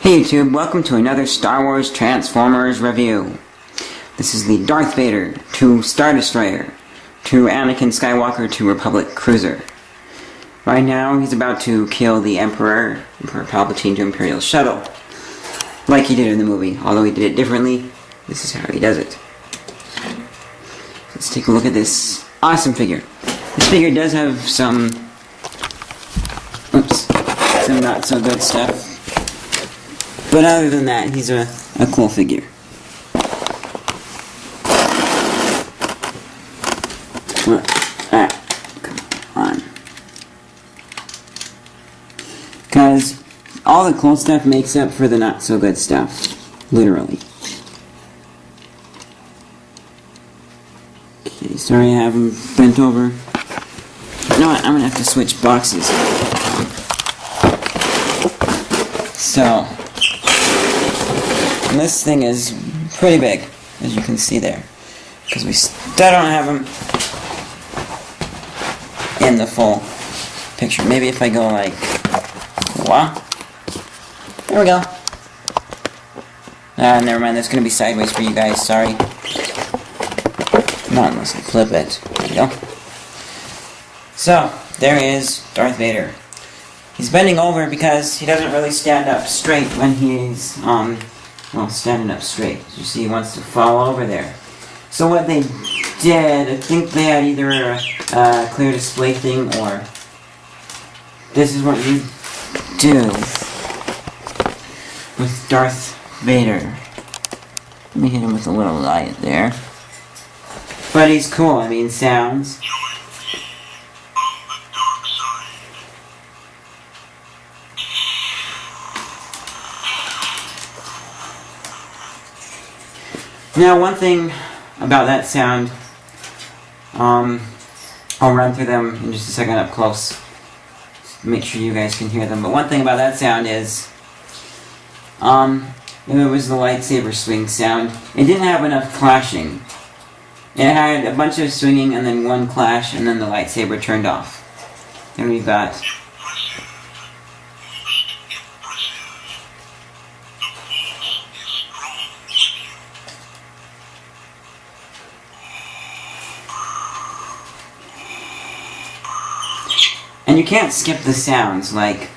Hey YouTube, welcome to another Star Wars Transformers review. This is the Darth Vader to Stardestroyer to Anakin Skywalker to Republic Cruiser. Right now he's about to kill the Emperor Palpatine to Imperial Shuttle. Like he did in the movie, although he did it differently, this is how he does it. Let's take a look at this awesome figure. This figure does have some not so good stuff. But other than that, he's a cool figure. Come on. Because all the cool stuff makes up for the not so good stuff. Literally. Okay, sorry I have him bent over. You know what, I'm going to have to switch boxes. So, and this thing is pretty big, as you can see there, because we still don't have him in the full picture. Maybe if I go like, wow, there we go. Never mind, that's going to be sideways for you guys, sorry. Not unless I flip it. There we go. So, there is Darth Vader. He's bending over because he doesn't really stand up straight when he's, standing up straight. As you see, he wants to fall over there. So what they did, I think they had either a clear display thing or this is what you do with Darth Vader. Let me hit him with a little light there. But he's cool, I mean, sounds. Now, one thing about that sound, I'll run through them in just a second up close, to make sure you guys can hear them. But one thing about that sound is, it was the lightsaber swing sound. It didn't have enough clashing. It had a bunch of swinging and then one clash and then the lightsaber turned off. Then we've got and you can't skip the sounds, like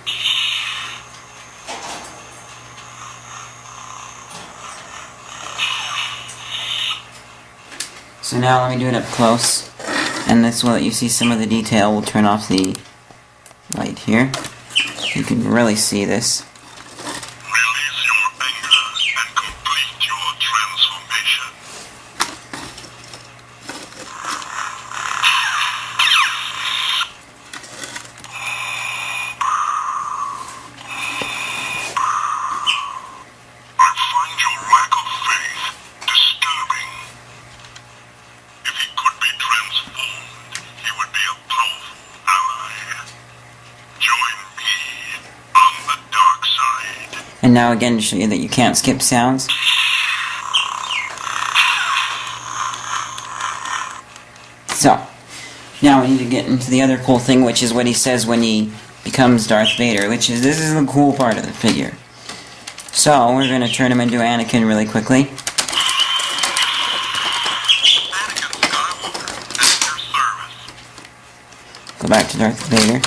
so now let me do it up close, and this will let you see some of the detail. We'll turn off the light here. You can really see this. Release your anger and complete your transformation. I find your lack of faith disturbing. If he could be transformed, he would be a powerful ally. Join me on the dark side. And now again to show you that you can't skip sounds. So, now we need to get into the other cool thing, which is what he says when he becomes Darth Vader, which is, this is the cool part of the figure. So, we're going to turn him into Anakin really quickly. Anakin Skywalker, at your service. Go back to Darth Vader.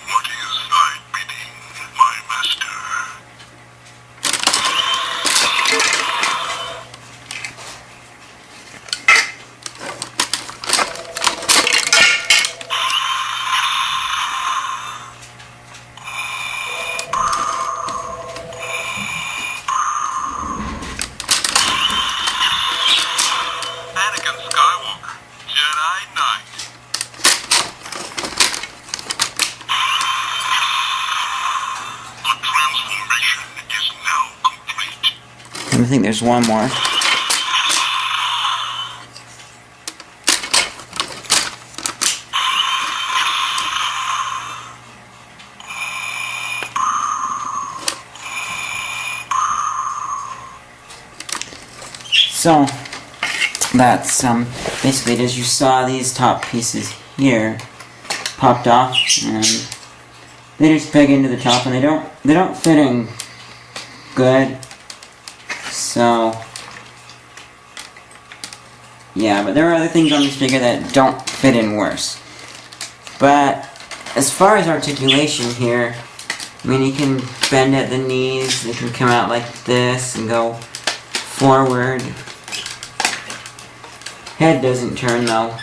What is thy bidding, my master? Anakin Skywalker, Jedi Knight. The transformation is now complete. I think there's one more. So, that's basically it is. You saw these top pieces here popped off, and they just peg into the top, and they don't fit in good. So yeah, but there are other things on this figure that don't fit in worse. But as far as articulation here, I mean, you can bend at the knees, it can come out like this and go forward. Head doesn't turn though.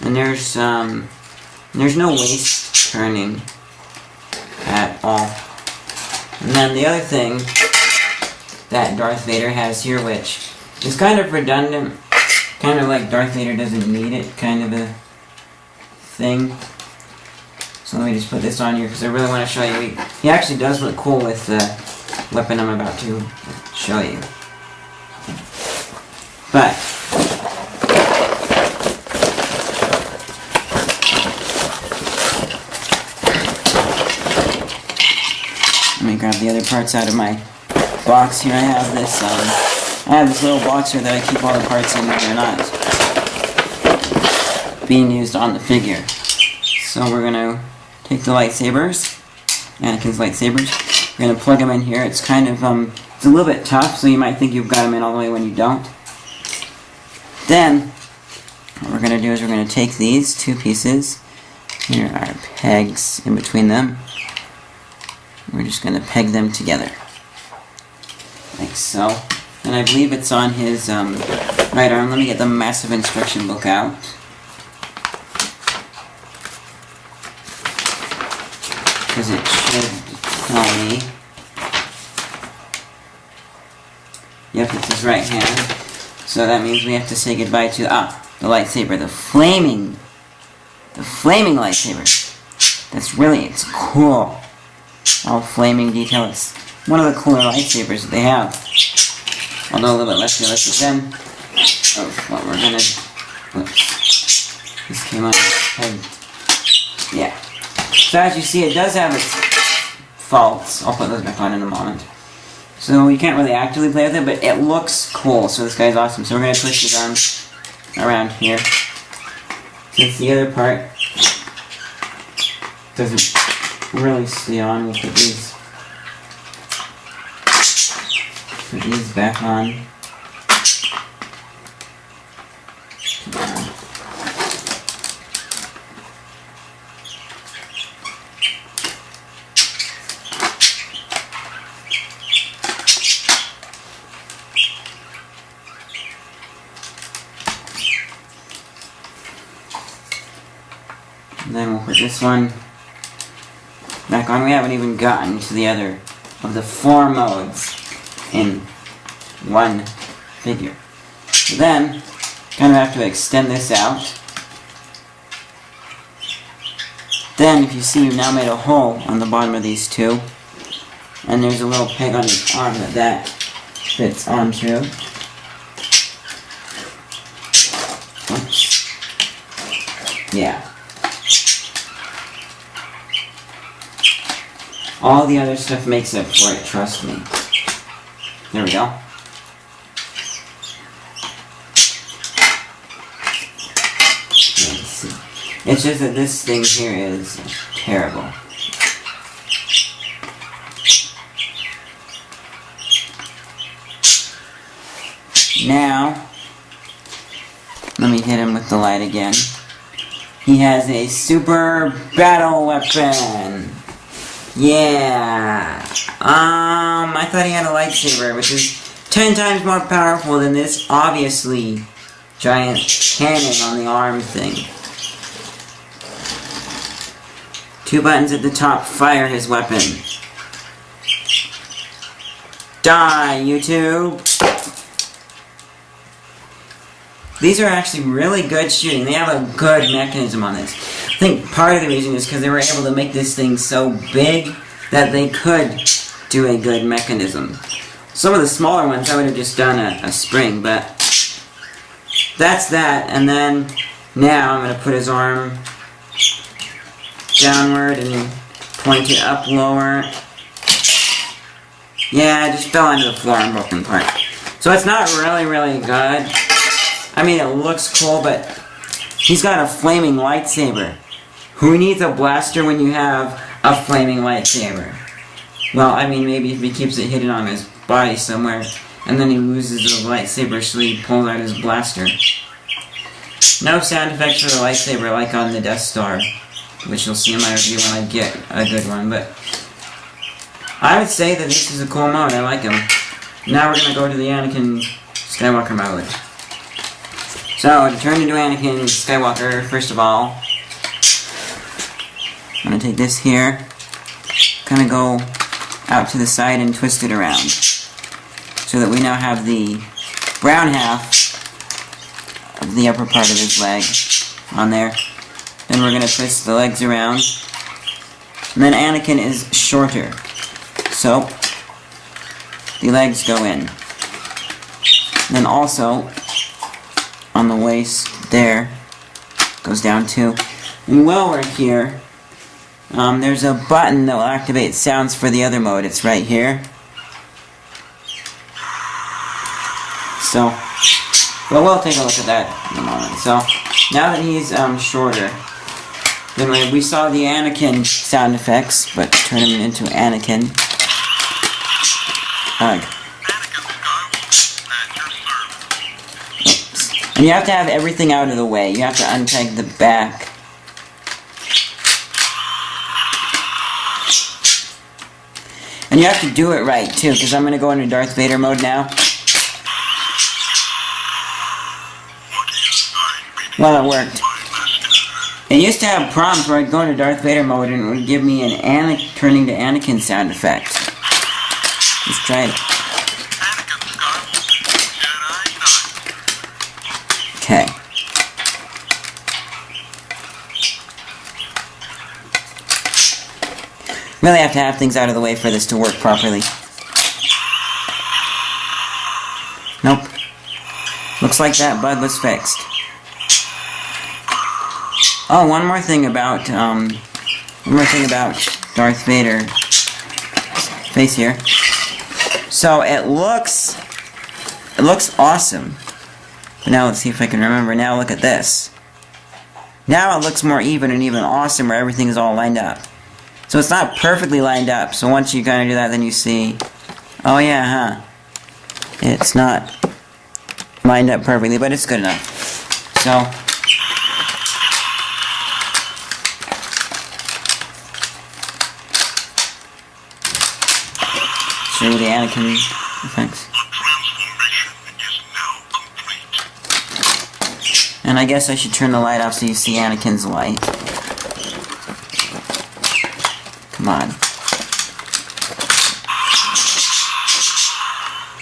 And there's no waist turning at all. And then the other thing that Darth Vader has here, which is kind of redundant, kind of like Darth Vader doesn't need it kind of a thing. So let me just put this on here because I really want to show you. He actually does look cool with the weapon I'm about to show you. But let me grab the other parts out of my box here. I have this little box here that I keep all the parts in that are not being used on the figure. So we're gonna take the lightsabers, Anakin's lightsabers. We're gonna plug them in here. It's kind of it's a little bit tough, so you might think you've got them in all the way when you don't. Then what we're gonna do is we're gonna take these two pieces. Here are pegs in between them. We're just gonna peg them together, like so. And I believe it's on his right arm. Let me get the massive instruction book out. Because it should tell me. Yep, it's his right hand. So that means we have to say goodbye to the lightsaber, the flaming lightsaber. It's cool. All flaming detail. It's one of the cooler lightsabers that they have. Although a little bit less realistic than what we're gonna. Whoops. This came on. Yeah. So as you see, it does have its faults. I'll put those back on in a moment. So you can't really actively play with it, but it looks cool. So this guy's awesome. So we're gonna twist his arms around here. Since the other part doesn't really stay on, we'll put these back on. And then we'll put this one back on. We haven't even gotten to the other of the 4 modes in one figure. So then, kind of have to extend this out. Then, if you see, we've now made a hole on the bottom of these two. And there's a little peg on his arm that fits onto. Oops. Yeah. All the other stuff makes up for it, trust me. There we go. Let's see. It's just that this thing here is terrible. Now, let me hit him with the light again. He has a super battle weapon. Yeah. I thought he had a lightsaber, which is 10 times more powerful than this obviously giant cannon on the arm thing. 2 buttons at the top fire his weapon. Die, YouTube! These are actually really good shooting. They have a good mechanism on this. I think part of the reason is because they were able to make this thing so big that they could do a good mechanism. Some of the smaller ones I would have just done a spring, but that's that. And then now I'm going to put his arm downward and point it up lower. Yeah, I just fell onto the floor and broke apart. So it's not really good. I mean, it looks cool, but he's got a flaming lightsaber. Who needs a blaster when you have a flaming lightsaber? Well, I mean, maybe if he keeps it hidden on his body somewhere, and then he loses the lightsaber, so he pulls out his blaster. No sound effects for the lightsaber like on the Death Star, which you'll see in my review when I get a good one, but I would say that this is a cool mode. I like him. Now we're going to go to the Anakin Skywalker mode. So, to turn into Anakin Skywalker, first of all, I'm going to take this here, kind of go out to the side and twist it around, so that we now have the brown half of the upper part of his leg on there. Then we're going to twist the legs around, and then Anakin is shorter, so the legs go in. And then also, on the waist there, goes down too. And while we're here, there's a button that will activate sounds for the other mode. It's right here. So, well, we'll take a look at that in a moment. So, now that he's shorter, then we saw the Anakin sound effects, but turn him into Anakin. Oops. And you have to have everything out of the way. You have to unpeg the back. And you have to do it right, too, because I'm going to go into Darth Vader mode now. Well, it worked. It used to have prompts where I'd go into Darth Vader mode and it would give me an turning to Anakin sound effect. Let's try it. Okay. Really have to have things out of the way for this to work properly. Nope. Looks like that bug was fixed. Oh, one more thing about Darth Vader's face here. So it looks awesome. But now let's see if I can remember. Now look at this. Now it looks more even and even awesome where everything is all lined up. So it's not perfectly lined up. So once you kind of do that, then you see, oh yeah, it's not lined up perfectly, but it's good enough. So show you the Anakin effects. And I guess I should turn the light off so you see Anakin's light. Come on.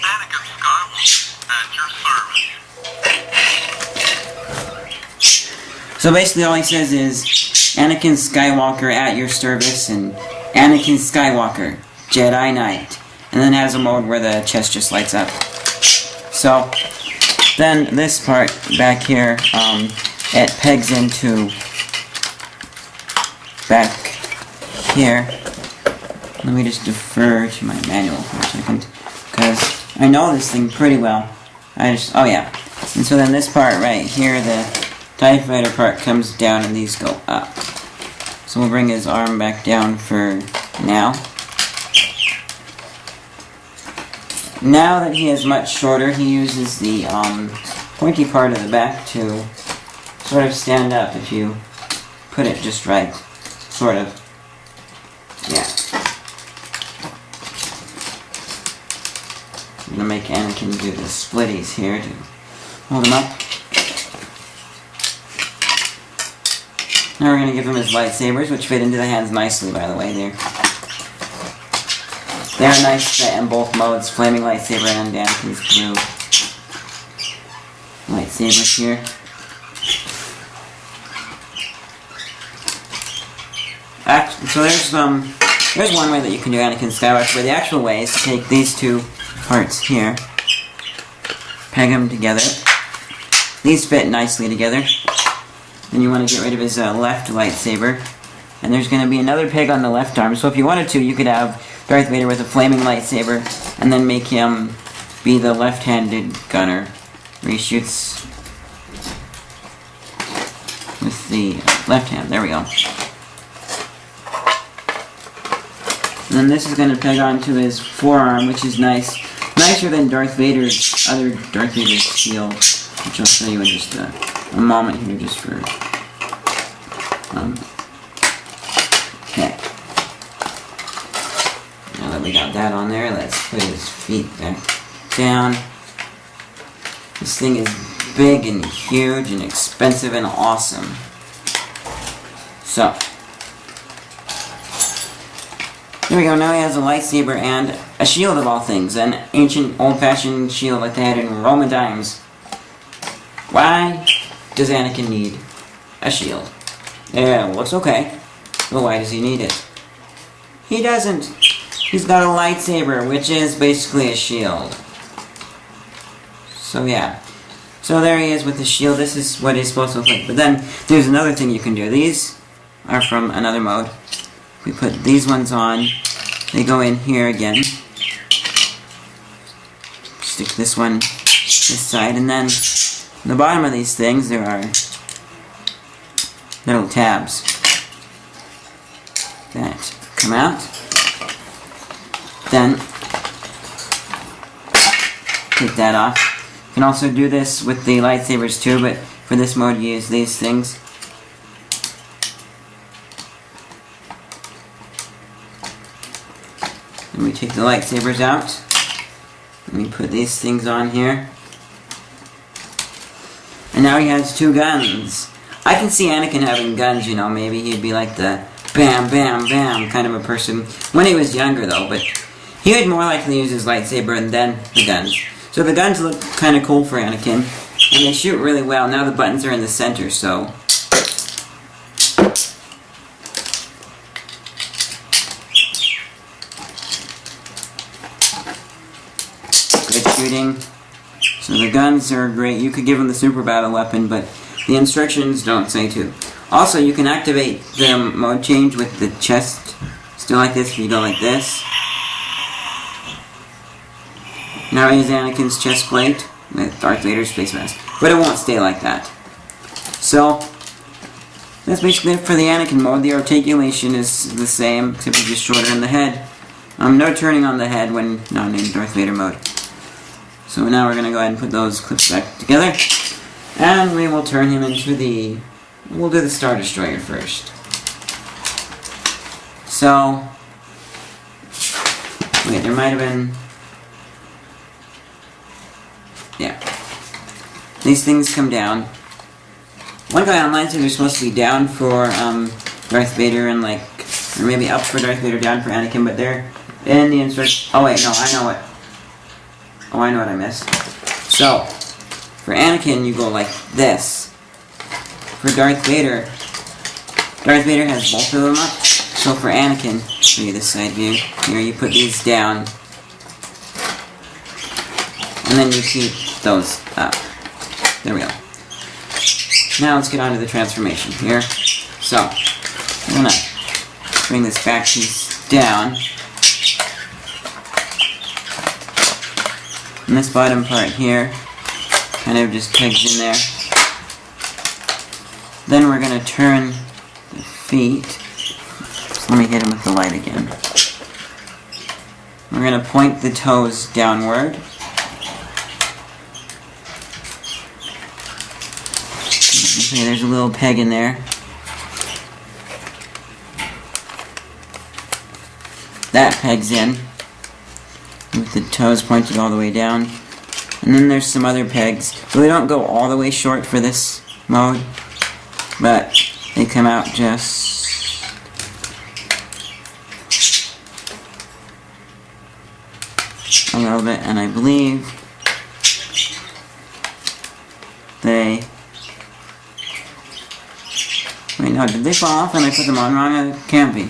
Anakin Skywalker at your service. So basically all he says is, Anakin Skywalker at your service, and Anakin Skywalker, Jedi Knight. And then has a mode where the chest just lights up. So, then this part back here, it pegs into back here. Let me just defer to my manual for a second, because I know this thing pretty well. Oh yeah. And so then this part right here, the TIE Fighter part comes down and these go up. So we'll bring his arm back down for now. Now that he is much shorter, he uses the pointy part of the back to sort of stand up if you put it just right. Sort of. Yeah. I'm going to make Anakin do the splitties here to hold him up. Now we're going to give him his lightsabers, which fit into the hands nicely, by the way. They're nice set in both modes, flaming lightsaber and Anakin's blue lightsaber here. So there's one way that you can do Anakin Skywalker, but the actual way is to take these two parts here, peg them together. These fit nicely together. Then you want to get rid of his left lightsaber. And there's going to be another peg on the left arm, so if you wanted to, you could have Darth Vader with a flaming lightsaber, and then make him be the left-handed gunner, where he shoots with the left hand. There we go. And then this is going to peg onto his forearm, which is nice. Nicer than other Darth Vader's shield, which I'll show you in just a moment here, just for... okay. Now that we got that on there, let's put his feet back down. This thing is big and huge and expensive and awesome. So, there we go. Now he has a lightsaber and a shield of all things. An ancient, old-fashioned shield like they had in Roman times. Why does Anakin need a shield? Yeah, it looks okay. But why does he need it? He doesn't. He's got a lightsaber, which is basically a shield. So yeah. So there he is with his shield. This is what he's supposed to look like. But then, there's another thing you can do. These are from another mode. We put these ones on. They go in here again. Stick this one this side. And then, on the bottom of these things, there are little tabs that come out. Then, take that off. You can also do this with the lightsabers too, but for this mode you use these things. And we take the lightsabers out. And we put these things on here. And now he has two guns. I can see Anakin having guns, you know, maybe he'd be like the bam, bam, bam kind of a person when he was younger though, but he would more likely use his lightsaber and then the guns. So the guns look kind of cool for Anakin, and they shoot really well. Now the buttons are in the center, so... good shooting. So the guns are great. You could give him the super battle weapon, but the instructions don't say to. Also, you can activate the mode change with the chest. Still like this, if you go like this. Now here's Anakin's chest plate with Darth Vader's face mask. But it won't stay like that. So, that's basically it for the Anakin mode. The articulation is the same, except it's just shorter in the head. No turning on the head when not in Darth Vader mode. So now we're going to go ahead and put those clips back together. And we will turn him into the... we'll do the Stardestroyer first. So... wait, there might have been... yeah. These things come down. One guy online said they're supposed to be down for Darth Vader and like... or maybe up for Darth Vader, down for Anakin, but they're in the instructions... oh wait, no, I know what... oh, I know what I missed. So, for Anakin, you go like this. For Darth Vader has both of them up. So for Anakin, I'll show you this side view. Here, you put these down. And then you keep those up. There we go. Now let's get on to the transformation here. So, I'm gonna bring this back piece down. And this bottom part here kind of just pegs in there. Then we're going to turn the feet. So let me hit him with the light again. We're going to point the toes downward. Okay, there's a little peg in there. That pegs in, with the toes pointed all the way down. And then there's some other pegs. So they don't go all the way short for this mode, but they come out just... a little bit, and I believe they... wait, no, did they fall off when I put them on wrong? It can't be.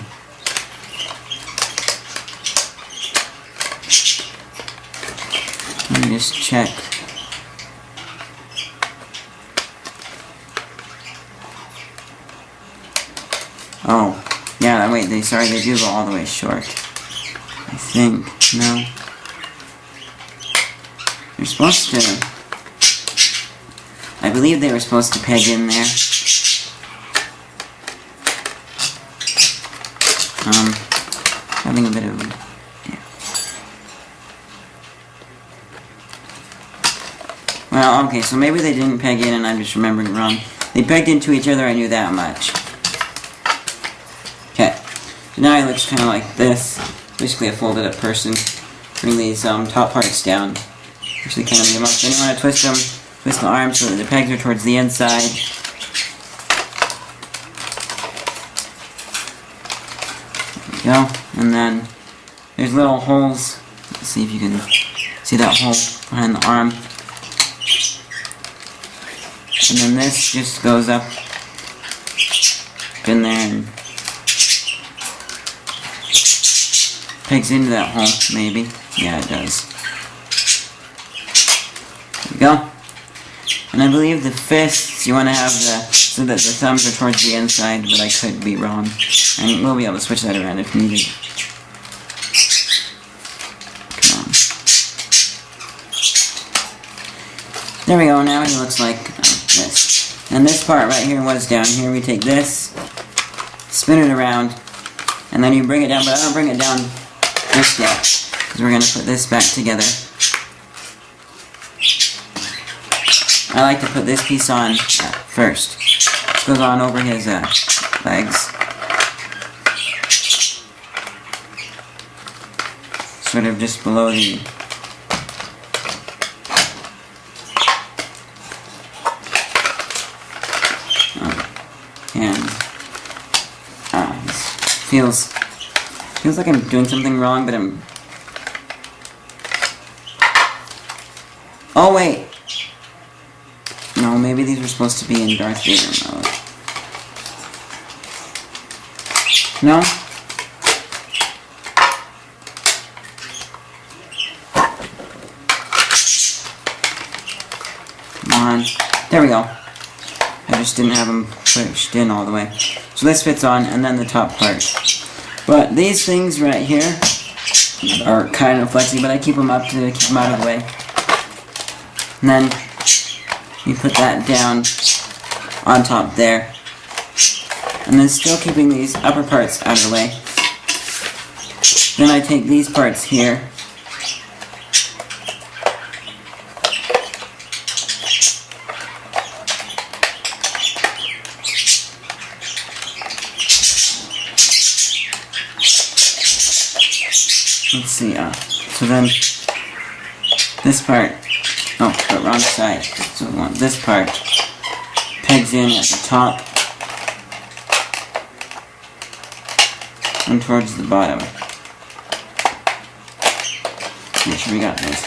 Let me just check. Oh, yeah, wait, they do go all the way short. I think, no. They're supposed to... I believe they were supposed to peg in there. Having a bit of Well, okay, so maybe they didn't peg in and I'm just remembering wrong. They pegged into each other, I knew that much. Okay, so now he looks kind of like this. Basically a folded up person. Bring these top parts down. Actually kind of make them up. Then you want to twist them, twist the arms so that the pegs are towards the inside. There we go. And then there's little holes. Let's see if you can see that hole behind the arm. And then this just goes up in there and pegs into that hole, maybe. Yeah, it does. There we go. And I believe the fists, you want to have so that the thumbs are towards the inside, but I could be wrong. And we'll be able to switch that around if needed. Come on. There we go, now he looks like this. And this part right here was down here. We take this, spin it around, and then you bring it down, but I don't bring it down just yet, because we're going to put this back together. I like to put this piece on first. This goes on over his legs. Sort of just below the... and... feels like I'm doing something wrong, but I'm... Oh, wait! No, maybe these were supposed to be in Darth Vader mode. No? Come on. There we go. I just didn't have them pushed in all the way. So this fits on, and then the top part. But these things right here are kind of flexy, but I keep them up to keep them out of the way. And then you put that down on top there. And then still keeping these upper parts out of the way. Then I take these parts here. Let's see, so then this part, oh, but wrong side. So we want this part pegs in at the top and towards the bottom. Make sure we got those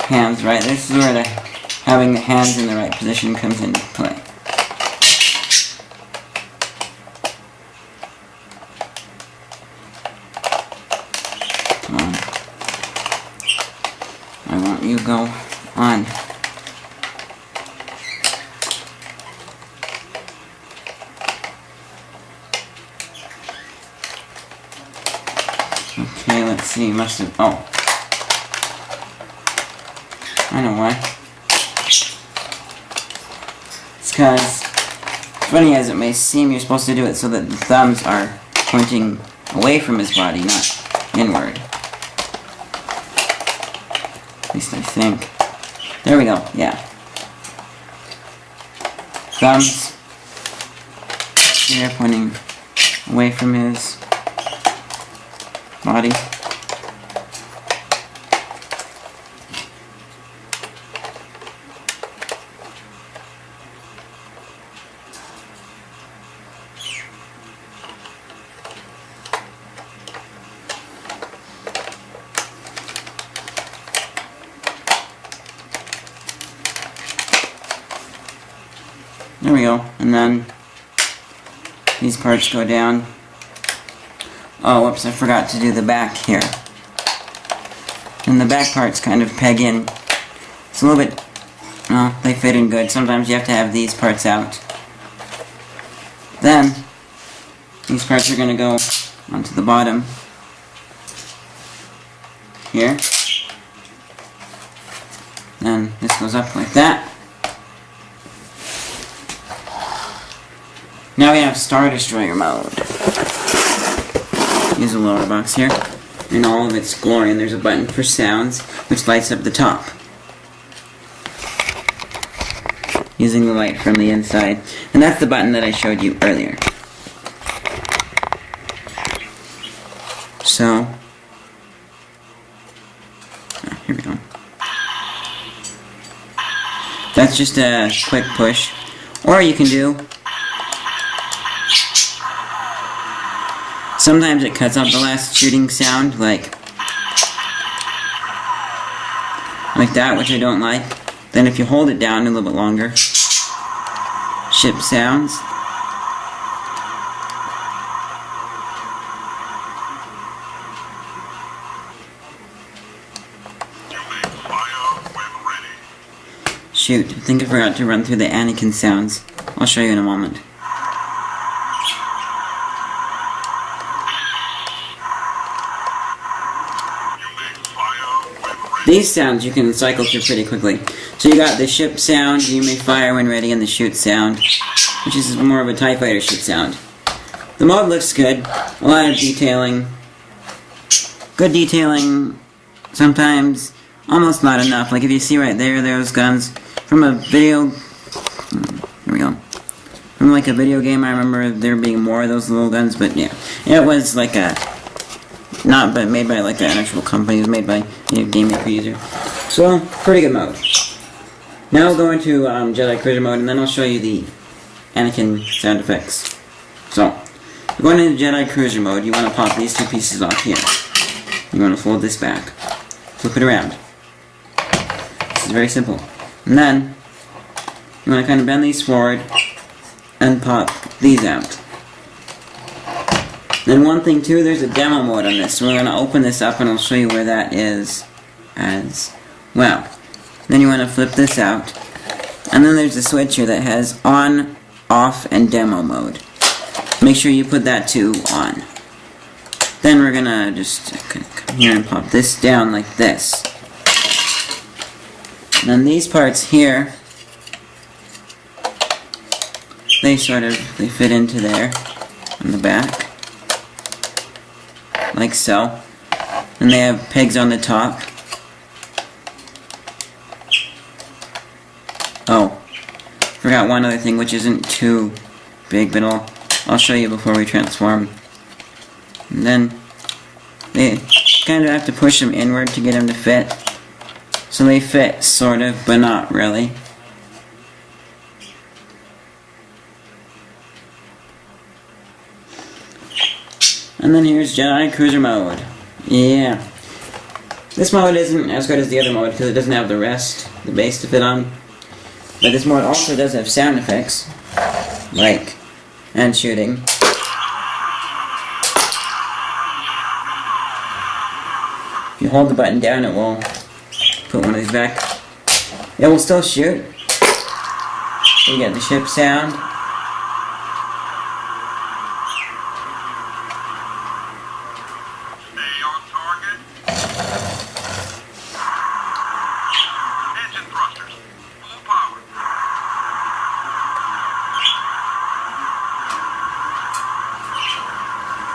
hands right. This is where having the hands in the right position comes into play. Come on. I want you to go on. Okay, let's see, must have, oh. I know why. It's because, funny as it may seem, you're supposed to do it so that the thumbs are pointing away from his body, not inward. At least I think. There we go, yeah. Thumbs here pointing away from his body. There we go, and then these parts go down. Oh, whoops, I forgot to do the back here. And the back parts kind of peg in. It's a little bit, well, they fit in good. Sometimes you have to have these parts out. Then, these parts are going to go onto the bottom. Here. Then this goes up like that. Now we have Stardestroyer mode. Here's a lower box here, in all of its glory, and there's a button for sounds, which lights up the top. using the light from the inside. And that's the button that I showed you earlier. So, here we go. That's just a quick push. Or you can do, sometimes it cuts out the last shooting sound, like that, which I don't like. Then if you hold it down a little bit longer, ship sounds. Shoot, I think I forgot to run through the Anakin sounds. I'll show you in a moment. These sounds you can cycle through pretty quickly. So you got the ship sound, you may fire when ready, and the shoot sound, which is more of a TIE Fighter shoot sound. The mode looks good. A lot of detailing. Good detailing. Sometimes almost not enough. Like if you see right there, those guns from a video. Here we go. From like a video game, I remember there being more of those little guns, but yeah, it was like a not but made by like an actual company. It was made by Jedi Cruiser. So pretty good mode. Now we'll go into Jedi Cruiser mode, and then I'll show you the Anakin sound effects. So going into Jedi Cruiser mode, you want to pop these two pieces off here. You want to fold this back, flip it around. This is very simple. And then you want to kind of bend these forward and pop these out. Then one thing too, there's a demo mode on this, so we're going to open this up and I'll show you where that is as well. Then you want to flip this out, and then there's a switch here that has on, off, and demo mode. Make sure you put that to on. Then we're going to just come here and pop this down like this. And then these parts here, they fit into there on the back. Like so. And they have pegs on the top. Oh, forgot one other thing which isn't too big, but I'll show you before we transform. And then they kind of have to push them inward to get them to fit. So they fit, sort of, but not really. And then here's Jedi Cruiser mode. Yeah. This mode isn't as good as the other mode because it doesn't have the rest, the base to fit on. But this mode also does have sound effects, like, and shooting. If you hold the button down, it will put one of these back. It will still shoot. You get the ship sound.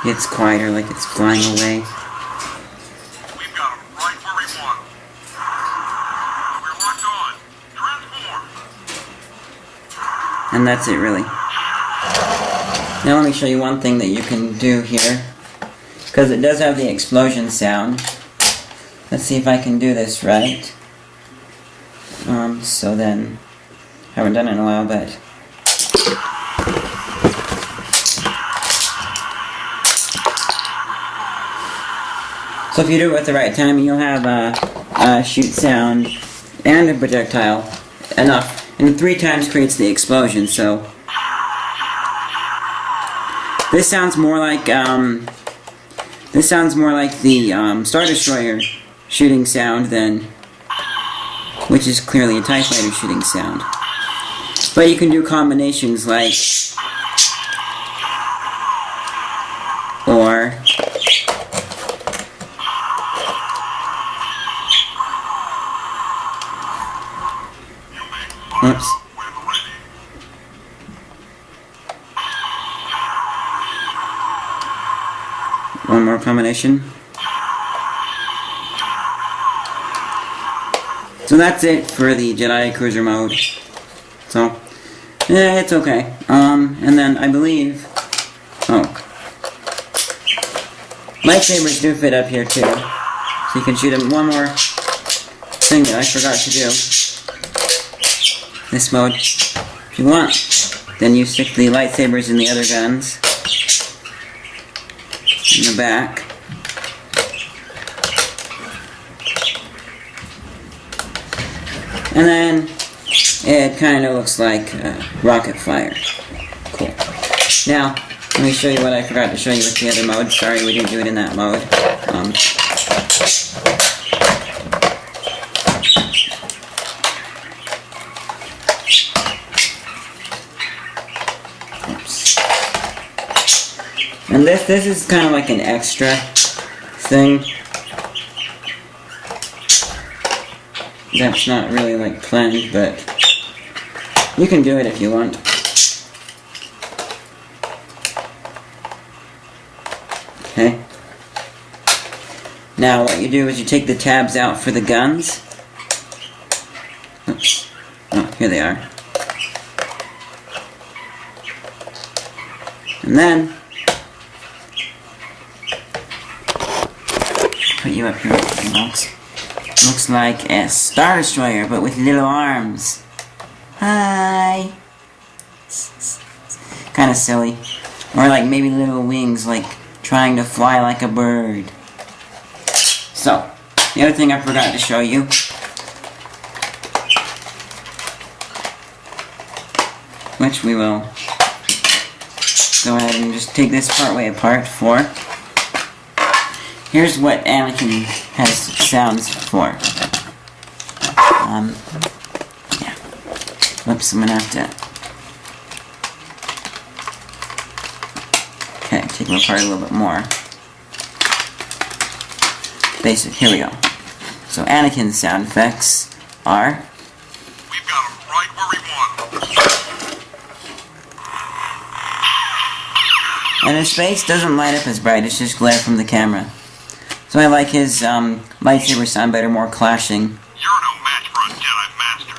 It's quieter, like it's flying away. We've got him right where we want him. We're locked on. Transform. And that's it, really. Now let me show you one thing that you can do here, because it does have the explosion sound. Let's see if I can do this right. So then, haven't done it in a while, but. So if you do it at the right time, you'll have a shoot sound and a projectile enough, and 3 times creates the explosion. So this sounds more like the Stardestroyer shooting sound than, which is clearly a TIE Fighter shooting sound. But you can do combinations like, or. Oops. One more combination. So that's it for the Jedi Cruiser mode. That's So, yeah, it's okay. And then I believe... Oh. Lightsabers do fit up here too. So you can shoot them. One more thing that I forgot to do. This mode. If you want, then you stick the lightsabers in the other guns. In the back. And then it kind of looks like rocket fire. Cool. Now, let me show you what I forgot to show you with the other mode. Sorry, we didn't do it in that mode. Oops. And this is kind of like an extra thing. That's not really like planned, but you can do it if you want. Okay. Now what you do is you take the tabs out for the guns. Oops. Oh, here they are. And then put you up here with the box. Looks like a Stardestroyer, but with little arms. Hi! Kinda silly. Or like maybe little wings, like trying to fly like a bird. So, the other thing I forgot to show you. Which we will go ahead and just take this part way apart for. Here's what Anakin has sounds for. Yeah. Whoops, I'm gonna have to... Okay, take them apart a little bit more. Basic, here we go. So Anakin's sound effects are... We've got him right where we want him. And his face doesn't light up as bright, it's just glare from the camera. So I like his lightsaber sound better, more clashing. You're no match for a Jedi Master.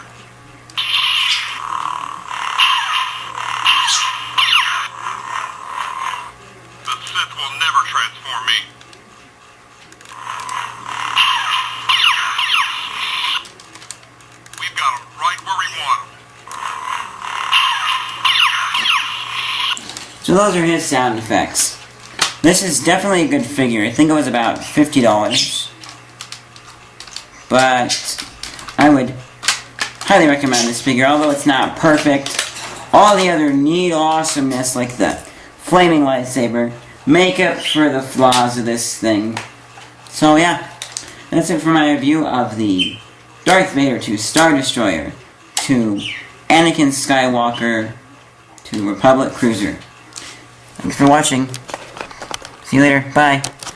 The Sith will never transform me. We've got him right where we want him. So those are his sound effects. This is definitely a good figure. I think it was about $50. But I would highly recommend this figure, although it's not perfect. All the other neat awesomeness, like the flaming lightsaber, make up for the flaws of this thing. So yeah, that's it for my review of the Darth Vader to Stardestroyer to Anakin Skywalker to Republic Cruiser. Thanks for watching. See you later. Bye.